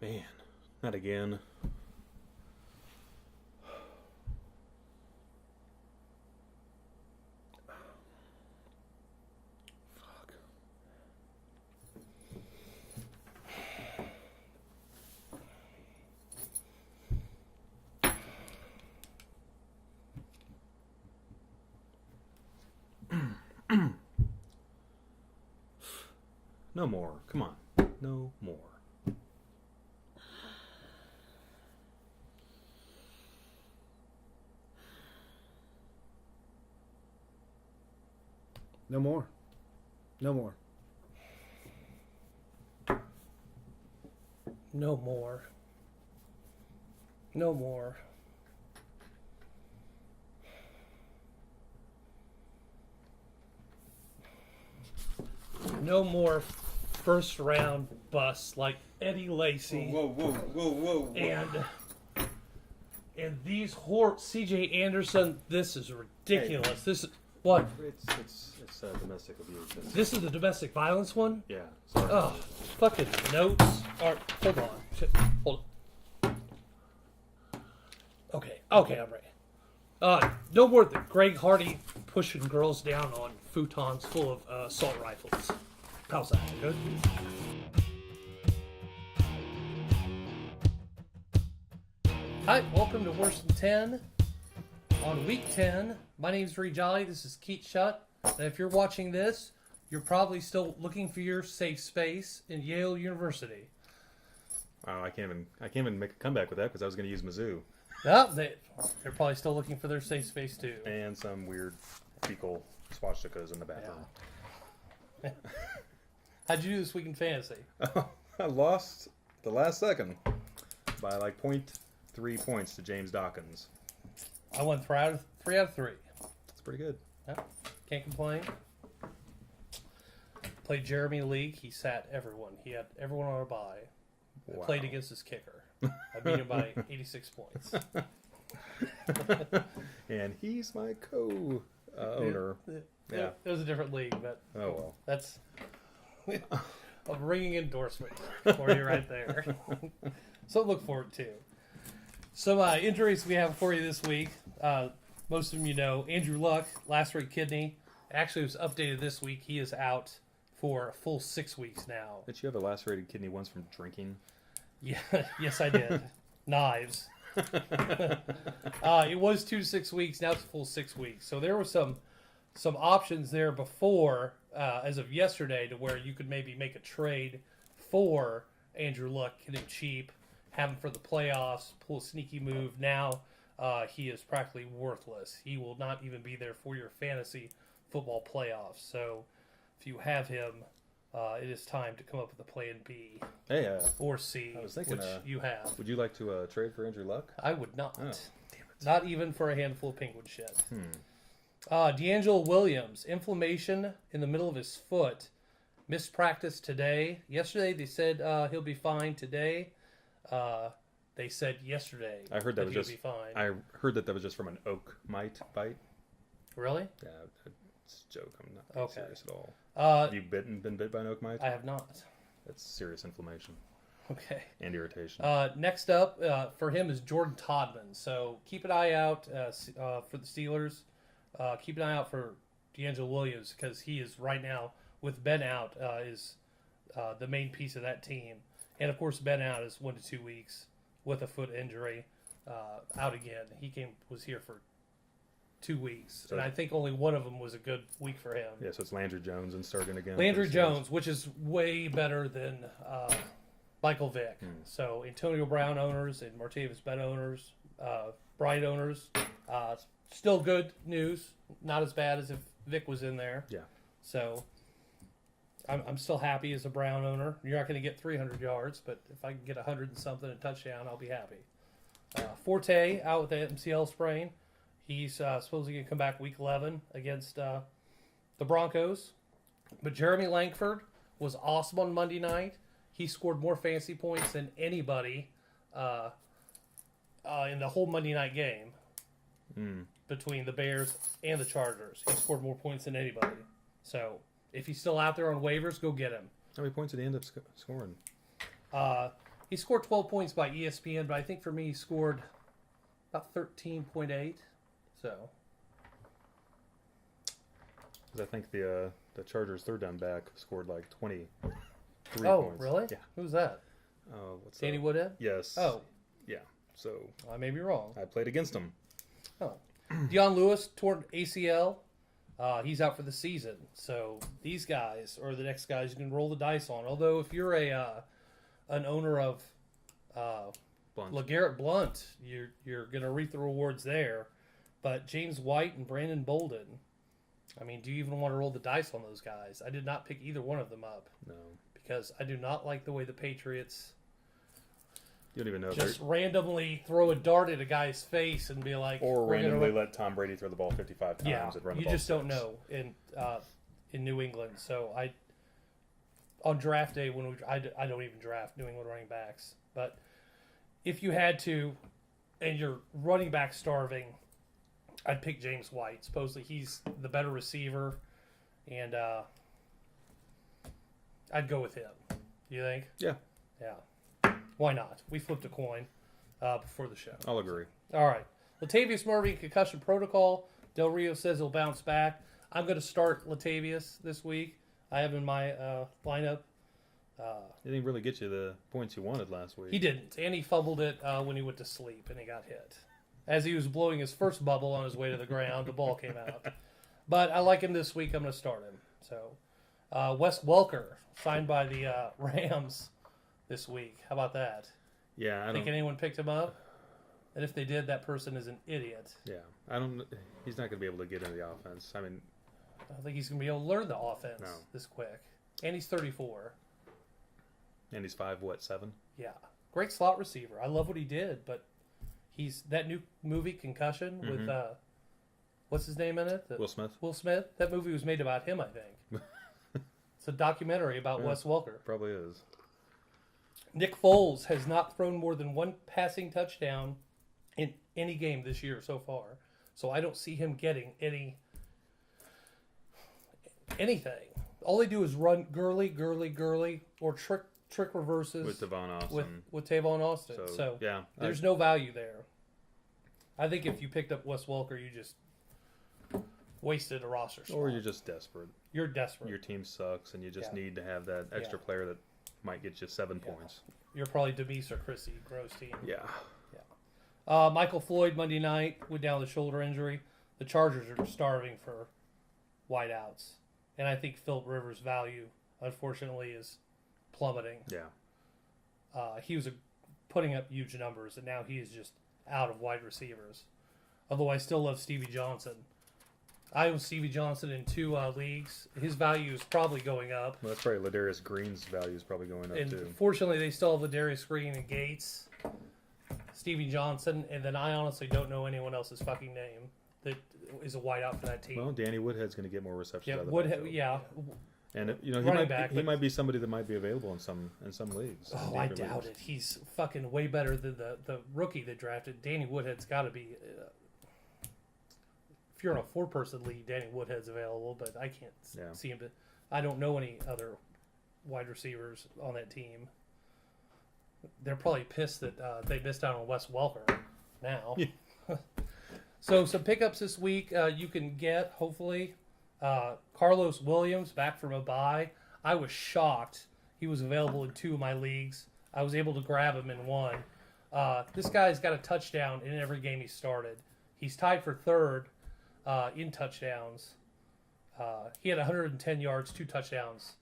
Man, not again. Fuck. No more. Come on. No more. No more. No more. No more. No more. No more first round busts like Eddie Lacy. Whoa. And these CJ Anderson, this is ridiculous. This is what? It's domestic abuse. This is the domestic violence one? Yeah. Sorry. Oh, fucking notes. All right, hold on. Hold on. Okay, I'm ready. No more than Greg Hardy pushing girls down on futons full of assault rifles. How's that? Good? Hi, welcome to Worse Than 10. On week 10, my name's Ree Jolly. This is Keith Shutt. And if you're watching this, you're probably still looking for your safe space in Yale University. Wow, I can't even make a comeback with that because I was going to use Mizzou No, they're probably still looking for their safe space too. and some weird fecal swastikas in the bathroom. How'd you do this week in fantasy? I lost the last second by like 0.3 points to James Dawkins. I won 3 out of 3. That's pretty good. Yeah, can't complain. Played Jeremy League. He sat everyone. He had everyone on a bye. Wow. I played against his kicker. I beat him by 86 points. And he's my co-owner. Yeah. It was a different league, but Oh well. that's a ringing endorsement for you right there. So look forward to. Some injuries we have for you this week. Most of them you know. Andrew Luck, lacerated kidney. Actually, it was updated this week. He is out for a full 6 weeks now. Did you have a lacerated kidney once from drinking? Yeah, yes, I did. Knives. It was 2 to 6 weeks. Now it's a full 6 weeks. So there were some options there before, as of yesterday, to where you could maybe make a trade for Andrew Luck, get him cheap, have him for the playoffs, pull a sneaky move. Now he is practically worthless. He will not even be there for your fantasy football playoffs. So if you have him, it is time to come up with a plan B Hey, or C, I was thinking, which you have. would you like to trade for Andrew Luck? I would not. Oh, damn it. Not even for a handful of penguin shit. D'Angelo Williams, inflammation in the middle of his foot. Missed practice today. Yesterday they said he'll be fine. Today they said yesterday I heard that was he'll just. be fine. I heard that was just from an oak mite bite. Really? Yeah, it's a joke. I'm not being Okay. serious at all. Uh, Have you been bit by an oak mite? I have not. That's serious inflammation Okay. and irritation. Next up for him is Jordan Todman. So keep an eye out for the Steelers. Keep an eye out for D'Angelo Williams because he is right now, with Ben out, is the main piece of that team. And of course, Ben out is 1 to 2 weeks with a foot injury, out again. He was here for 2 weeks, So- and I think only one of them was a good week for him. Yeah, so it's Landry Jones and starting again. Landry for the Steelers. Jones, which is way better than Michael Vick. So Antonio Brown owners and Martavis Bet owners, Bright owners, still good news. Not as bad as if Vick was in there. Yeah. So I'm still happy as a Brown owner. You're not going to get 300 yards, but if I can get 100 and something a touchdown, I'll be happy. Forte out with the MCL sprain. He's supposedly going to come back week 11 against the Broncos. But Jeremy Langford was awesome on Monday night. He scored more fantasy points than anybody in the whole Monday night game between the Bears and the Chargers. He scored more points than anybody. So if he's still out there on waivers, go get him. How many points did he end up scoring? He scored 12 points by ESPN, but I think for me he scored about 13.8. So 'Cause I think the Chargers' third down back scored like 23 oh, points. really? Yeah. Who's that? What's Danny that? Woodhead? Yes. Oh, Yeah. So I may be wrong. I played against him. Oh, Deion Lewis torn ACL. He's out for the season. So these guys are the next guys you can roll the dice on. Although if you're an owner of Blunt. LeGarrette Blunt, you're going to reap the rewards there. But James White and Brandon Bolden, I mean, do you even want to roll the dice on those guys? I did not pick either one of them up No. because I do not like the way the Patriots You don't even know if just they're... randomly throw a dart at a guy's face and be like, Or "We're gonna randomly run-" let Tom Brady throw the ball 55 times Yeah, and run the you ball just don't 6. know in New England. So on draft day when I don't even draft New England running backs. But if you had to, and you're running back starving, I'd pick James White. Supposedly he's the better receiver, and I'd go with him. You think? Yeah, Yeah. Why not? We flipped a coin before the show. I'll agree. All right. Latavius Murray, concussion protocol. Del Rio says he'll bounce back. I'm going to start Latavius this week. I have in my lineup. He didn't really get you the points you wanted last week. He didn't, and he fumbled it when he went to sleep, and he got hit. As he was blowing his first bubble on his way to the ground, the ball came out. But I like him this week. I'm going to start him. So, Wes Welker, signed by the Rams this week. How about that? Yeah, I Think don't... anyone picked him up? And if they did, that person is an idiot. Yeah, I don't... He's not going to be able to get into the offense. I mean, I don't think he's going to be able to learn the offense No. this quick. And he's 34. and he's 7? Yeah. Great slot receiver. I love what he did, but he's that new movie Concussion with what's his name in it? Will Smith? Will Smith. That movie was made about him, I think. It's a documentary about Yeah. Wes Welker. Probably is. Nick Foles has not thrown more than one passing touchdown in any game this year so far. So I don't see him getting anything. All they do is run Gurley, or trick reverses With Devon Austin. with Tavon Austin. So yeah. there's no value there. I think if you picked up Wes Welker, you just wasted a roster spot. Or you're just desperate. You're desperate. Your team sucks, and you just Yeah. need to have that extra player that might get you 7 points. You're probably Demise or Chrissy, gross team. Yeah. Michael Floyd Monday night went down with a shoulder injury. The Chargers are starving for wideouts, and I think Philip Rivers' value, unfortunately, is plummeting. Yeah. He was putting up huge numbers, and now he is just out of wide receivers. Although I still love Stevie Johnson. I own Stevie Johnson in 2 leagues. His value is probably going up. Well, that's probably Ladarius Green's value is probably going up, And too. fortunately, they still have Ladarius Green and Gates, Stevie Johnson, and then I honestly don't know anyone else's fucking name that is a wideout for that team. Well, Danny Woodhead's going to get more receptions yeah, out of the Woodhead, backfield. yeah. And he Running might back, he but- might be somebody that might be available in some leagues. Oh, in I deeper doubt leagues. it. He's fucking way better than the rookie they drafted. Danny Woodhead's got to be. If you're in a 4-person league, Danny Woodhead's available, but I can't Yeah. see him. I don't know any other wide receivers on that team. They're probably pissed that they missed out on Wes Welker now. Yeah. So some pickups this week you can get, hopefully. Carlos Williams back from a bye. I was shocked. He was available in 2 of my leagues. I was able to grab him in 1. This guy's got a touchdown in every game he started. He's tied for 3rd in touchdowns. He had 110 yards, 2 touchdowns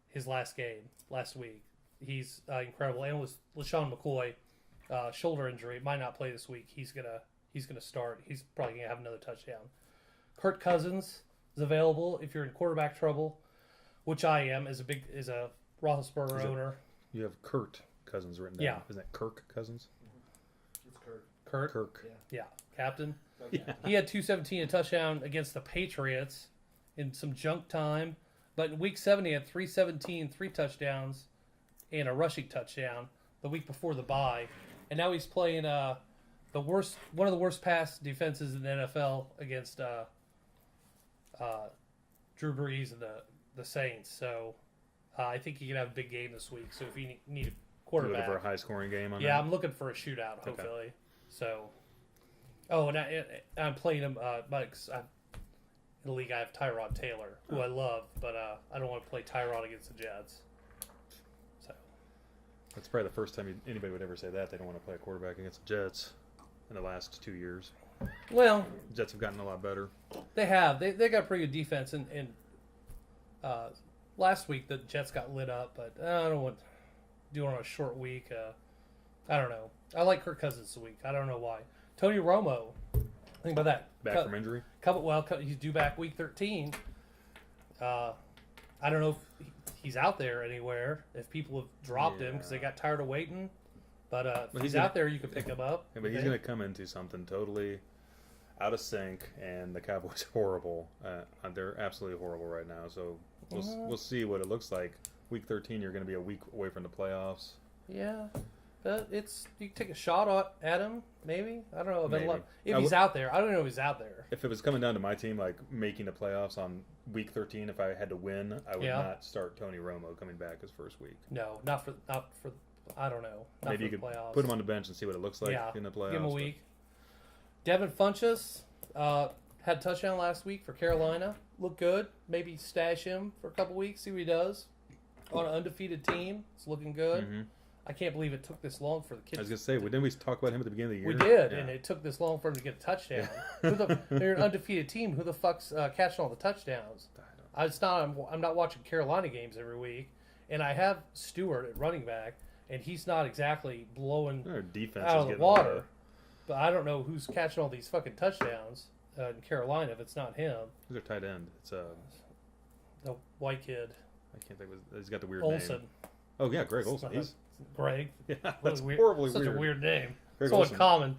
his last week. He's incredible. And with LaShawn McCoy, shoulder injury, might not play this week. He's gonna start. He's probably gonna have another touchdown. Kirk Cousins is available if you're in quarterback trouble, which I am as a Roethlisberger owner. You have Kurt Cousins written down. Yeah. Isn't that Kirk Cousins? It's Kurt. Kirk, Yeah. captain. Yeah. He had 217 a touchdown against the Patriots in some junk time, but in week 7 he had 317, 3 touchdowns, and a rushing touchdown the week before the bye, and now he's playing one of the worst pass defenses in the NFL against Drew Brees and the Saints. So I think he can have a big game this week. So if you need a You're quarterback, looking for a high-scoring game on yeah, that? I'm looking for a shootout. Hopefully, so. Oh, and I'm playing him. In the league, I have Tyrod Taylor, who I love, but I don't want to play Tyrod against the Jets. So That's probably the first time anybody would ever say that. They don't want to play a quarterback against the Jets in the last 2 years. well, The Jets have gotten a lot better. they have they got pretty good defense, and last week the Jets got lit up, but I don't want doing on a short week. I don't know. I like Kirk Cousins this week. I don't know why. Tony Romo. Think about that. Back from injury? He's due back week 13. I don't know if he's out there anywhere. If people have dropped him because they got tired of waiting, but if he's out there, you can pick him up. Yeah, but he's going to come into something totally out of sync, and the Cowboys are horrible. They're absolutely horrible right now. So we'll see what it looks like. Week 13, you're going to be a week away from the playoffs. Yeah, but you can take a shot at him. Maybe I don't know. But Maybe. if he's out there, I don't know if he's out there. If it was coming down to my team, like making the playoffs on week 13, if I had to win, I would not start Tony Romo coming back his first week. No, not for. I don't know. Not Maybe for you could playoffs. put him on the bench and see what it looks like in the playoffs. Give him a week. Devin Funchess had a touchdown last week for Carolina. Looked good. Maybe stash him for a couple weeks. See what he does on an undefeated team. It's looking good. Mm-hmm. I can't believe it took this long for the kids. I was gonna say, didn't we talk about him at the beginning of the year? We did, Yeah. and it took this long for him to get a touchdown. They're an undefeated team. Who the fuck's catching all the touchdowns? I'm not watching Carolina games every week, and I have Stewart at running back, and he's not exactly blowing Their defense out is of the getting water. But I don't know who's catching all these fucking touchdowns in Carolina if it's not him. Who's their tight end? It's The white kid, I can't think. He's got the weird Olsen. name. Oh yeah, Greg Olsen. He's Greg. yeah, Really that's weird. horribly Such weird. a weird name. Greg So Olsen. uncommon.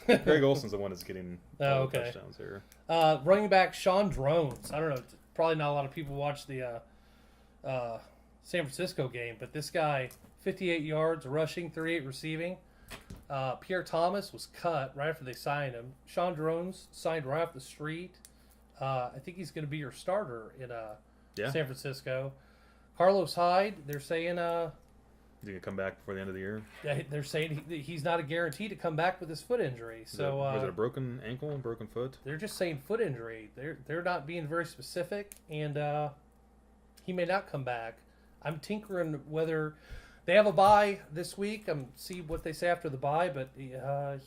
Greg Olsen's the one that's getting all the okay. touchdowns here. Running back Sean Drones. I don't know. Probably not a lot of people watch the San Francisco game, but this guy, 58 yards rushing, 38 receiving. Pierre Thomas was cut right after they signed him. Sean Drones signed right off the street. I think he's going to be your starter in San Francisco. Carlos Hyde, they're saying Is he gonna come back before the end of the year? they're saying he's not a guarantee to come back with his foot injury. So was it a broken ankle, broken foot? they're just saying foot injury. They're not being very specific, and he may not come back. I'm tinkering whether they have a bye this week. I'm see what they say after the bye, but I'm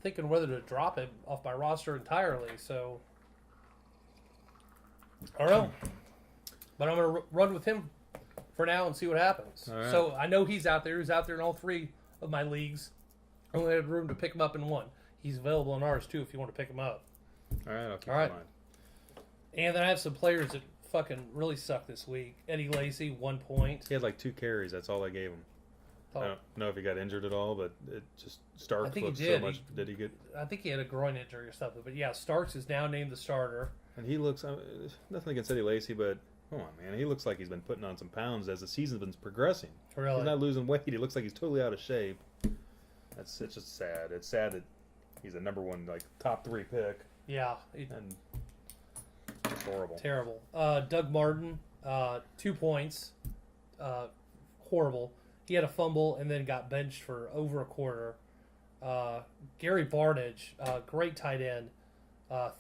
thinking whether to drop him off my roster entirely. So I don't know, but I'm gonna run with him for now and see what happens. All right. So I know he's out there. He's out there in all three of my leagues. I only had room to pick him up in one. He's available in ours too if you want to pick him up. All right, I'll keep All right. in mind. And then I have some players that fucking really suck this week. Eddie Lacy, 1 point. He had like 2 carries. That's all I gave him. I don't know if he got injured at all, but it just Starks I think he looked did. so much. Did he get? I think he had a groin injury or something. But yeah, Starks is now named the starter. And he looks nothing against Eddie Lacy, but come on, man, he looks like he's been putting on some pounds as the season's been progressing. Really? He's not losing weight. He looks like he's totally out of shape. It's just sad. It's sad that he's a number 1, like top 3 pick, Yeah, and it's horrible. terrible. Doug Martin, 2 points. Horrible. He had a fumble and then got benched for over a quarter. Gary Barnage, great tight end,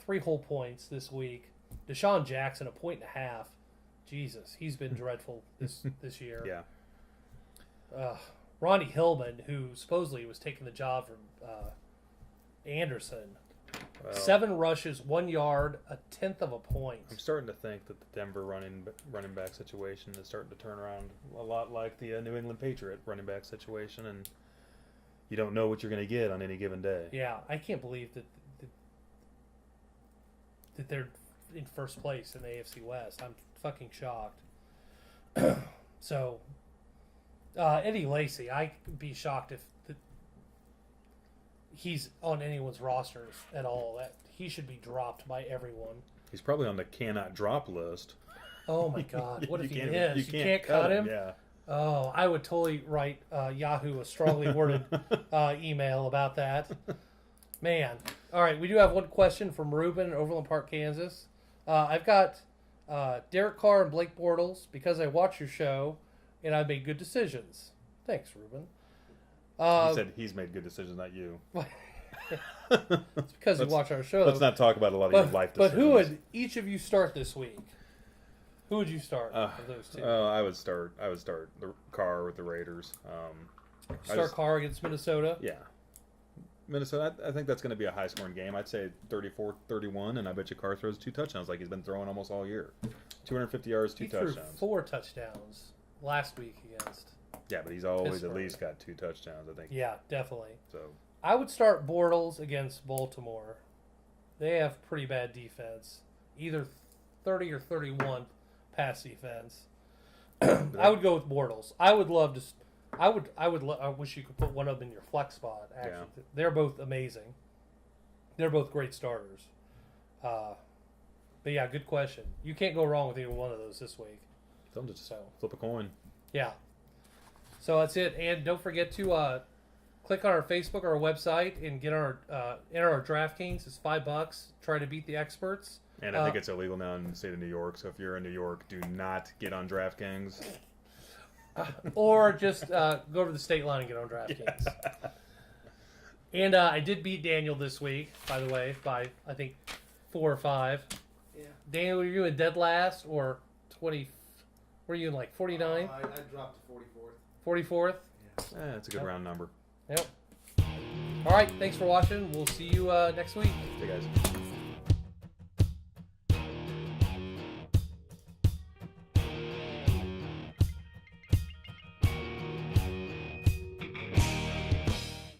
3 whole points this week. Deshaun Jackson, 1.5 points. Jesus, he's been dreadful this year. Yeah. Ronnie Hillman, who supposedly was taking the job from Anderson, Well, 7 rushes, 1 yard, 1/10 of a point. I'm starting to think that the Denver running back situation is starting to turn around a lot like the New England Patriot running back situation, and you don't know what you're going to get on any given day. Yeah, I can't believe that they're in first place in the AFC West. I'm fucking shocked. So, Eddie Lacy, I'd be shocked if he's on anyone's rosters at all. That he should be dropped by everyone. He's probably on the cannot drop list. Oh my God! What if he can't is? You can't cut him. Yeah. Oh, I would totally write Yahoo a strongly worded email about that. Man. All right, we do have one question from Ruben in Overland Park, Kansas. I've got Derek Carr and Blake Bortles, because I watch your show and I've made good decisions. Thanks, Ruben. He said he's made good decisions, not you. It's because you watch our show. Let's not talk about a lot of your life But decisions. who would each of you start this week? Who would you start of those two? I would start the Carr with the Raiders. Carr against Minnesota? Yeah. Minnesota, I think that's going to be a high-scoring game. I'd say 34-31, and I bet you Carr throws 2 touchdowns like he's been throwing almost all year. 250 yards, 2 He threw touchdowns. 4 touchdowns last week against. Yeah, but he's always Pittsburgh. at least got 2 touchdowns, I think. Yeah, definitely. So I would start Bortles against Baltimore. They have pretty bad defense, either 30 or 31 pass defense. I would go with Bortles. I would love to. I wish you could put one of them in your flex spot. Actually, they're both amazing. They're both great starters. But yeah, good question. You can't go wrong with either one of those this week. they'll just So flip a coin. yeah. So that's it. And don't forget to click on our Facebook or our website and get our enter our DraftKings. It's $5. Try to beat the experts. And I think it's illegal now in the state of New York. So if you're in New York, do not get on DraftKings. Or just go to the state line and get on DraftKings. And I did beat Daniel this week, by the way, by I think 4 or 5. Yeah. Daniel, were you in dead last or 20? Were you in like 49? I dropped to 44th. 44th? That's a good round number. Yep. All right. Thanks for watching. We'll see you next week. Hey, guys.